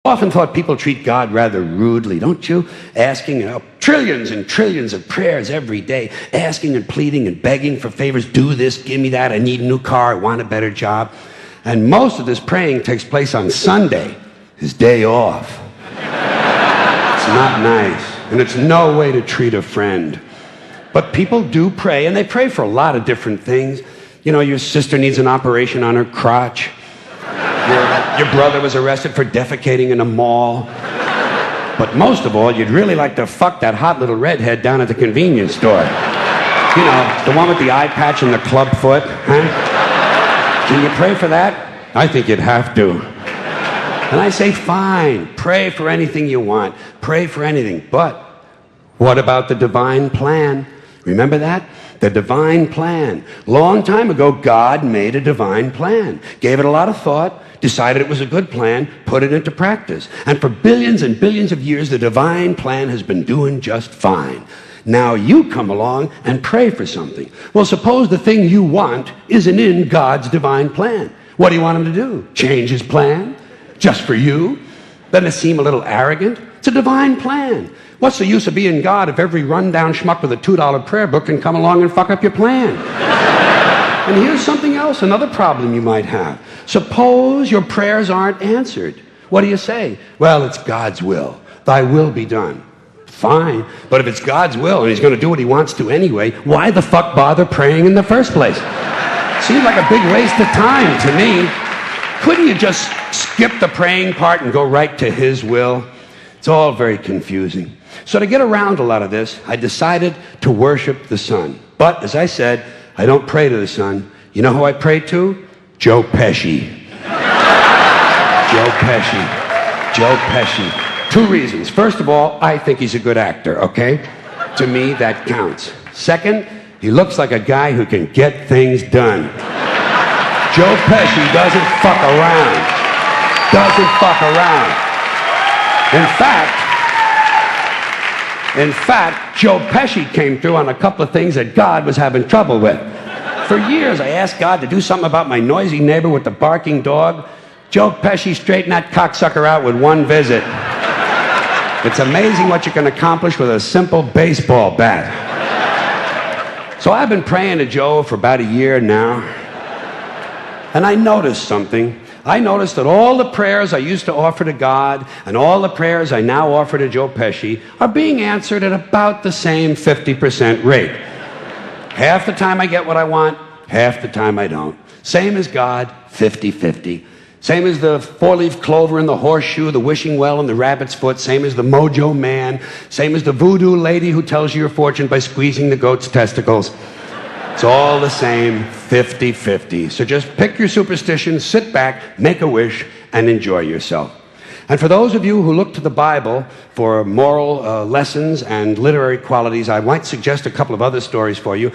Often thought people treat God rather rudely, don't you? Asking trillions and trillions of prayers every day, asking and pleading and begging for favors. Do this, give me that, I need a new car, I want a better job. And most of this praying takes place on Sunday, his day off. It's not nice, and it's no way to treat a friend. But people do pray, and they pray for a lot of different things. You know, your sister needs an operation on her crotch. Your brother was arrested for defecating in a mall. But most of all, you'd really like to fuck that hot little redhead down at the convenience store. You know, the one with the eye patch and the club foot, huh? Can you pray for that? I think you'd have to. And I say, fine, pray for anything you want. Pray for anything. But what about the divine plan? Remember that? The divine plan. Long time ago, God made a divine plan. Gave it a lot of thought. Decided it was a good plan, put it into practice. And for billions and billions of years, the divine plan has been doing just fine. Now you come along and pray for something. Well, suppose the thing you want isn't in God's divine plan. What do you want him to do? Change his plan? Just for you? Doesn't it seem a little arrogant? It's a divine plan. What's the use of being God if every rundown schmuck with a $2 prayer book can come along and fuck up your plan? And here's something else, another problem you might have. Suppose your prayers aren't answered. What do you say? Well, it's God's will. Thy will be done. Fine, but if it's God's will and he's going to do what he wants to anyway, why the fuck bother praying in the first place? Seems like a big waste of time to me. Couldn't you just skip the praying part and go right to his will? It's all very confusing. So to get around a lot of this, I decided to worship the sun. But, as I said, I don't pray to the sun. You know who I pray to? Joe Pesci. Joe Pesci. Joe Pesci. Two reasons. First of all, I think he's a good actor, okay? To me, that counts. Second, he looks like a guy who can get things done. Joe Pesci doesn't fuck around. Doesn't fuck around. In fact, Joe Pesci came through on a couple of things that God was having trouble with. For years, I asked God to do something about my noisy neighbor with the barking dog. Joe Pesci straightened that cocksucker out with one visit. It's amazing what you can accomplish with a simple baseball bat. So I've been praying to Joe for about a year now, and I noticed something. I noticed that all the prayers I used to offer to God and all the prayers I now offer to Joe Pesci are being answered at about the same 50% rate. Half the time I get what I want, half the time I don't. Same as God, 50-50. Same as the four-leaf clover and the horseshoe, the wishing well and the rabbit's foot. Same as the mojo man. Same as the voodoo lady who tells you your fortune by squeezing the goat's testicles. It's all the same, 50-50. So just pick your superstition, sit back, make a wish, and enjoy yourself. And for those of you who look to the Bible for moral lessons and literary qualities, I might suggest a couple of other stories for you.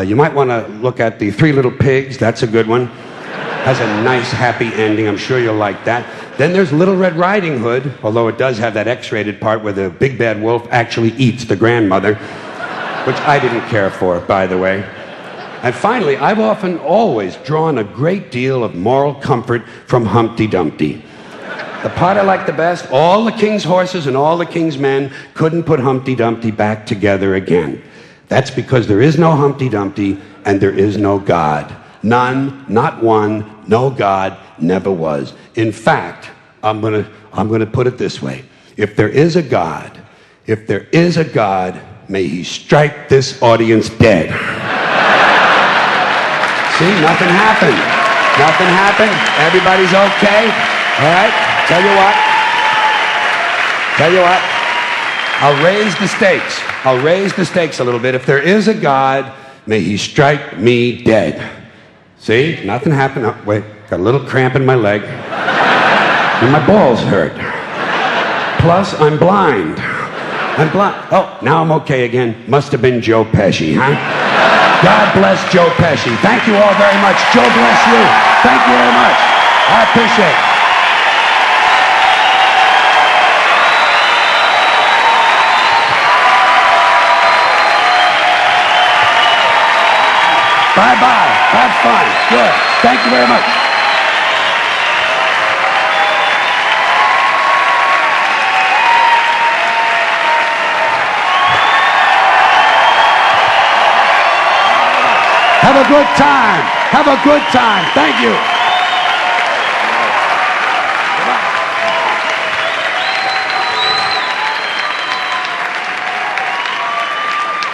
You might want to look at The Three Little Pigs. That's a good one. Has a nice, happy ending. I'm sure you'll like that. Then there's Little Red Riding Hood, although it does have that X-rated part where the big bad wolf actually eats the grandmother, which I didn't care for, by the way. And finally, I've often always drawn a great deal of moral comfort from Humpty Dumpty. The part I like the best, all the king's horses and all the king's men couldn't put Humpty Dumpty back together again. That's because there is no Humpty Dumpty and there is no God. None, not one, no God, never was. In fact, I'm gonna put it this way. If there is a God, may he strike this audience dead. See, nothing happened. Nothing happened. Everybody's okay. All right? Tell you what. I'll raise the stakes. I'll raise the stakes a little bit. If there is a God, may he strike me dead. See? Nothing happened. Oh, wait. Got a little cramp in my leg. And my balls hurt. Plus, I'm blind. Oh, now I'm okay again. Must have been Joe Pesci, huh? God bless Joe Pesci. Thank you all very much. Joe bless you. Thank you very much. I appreciate it. Bye-bye. Have fun. Good. Thank you very much. Have a good time. Have a good time. Thank you.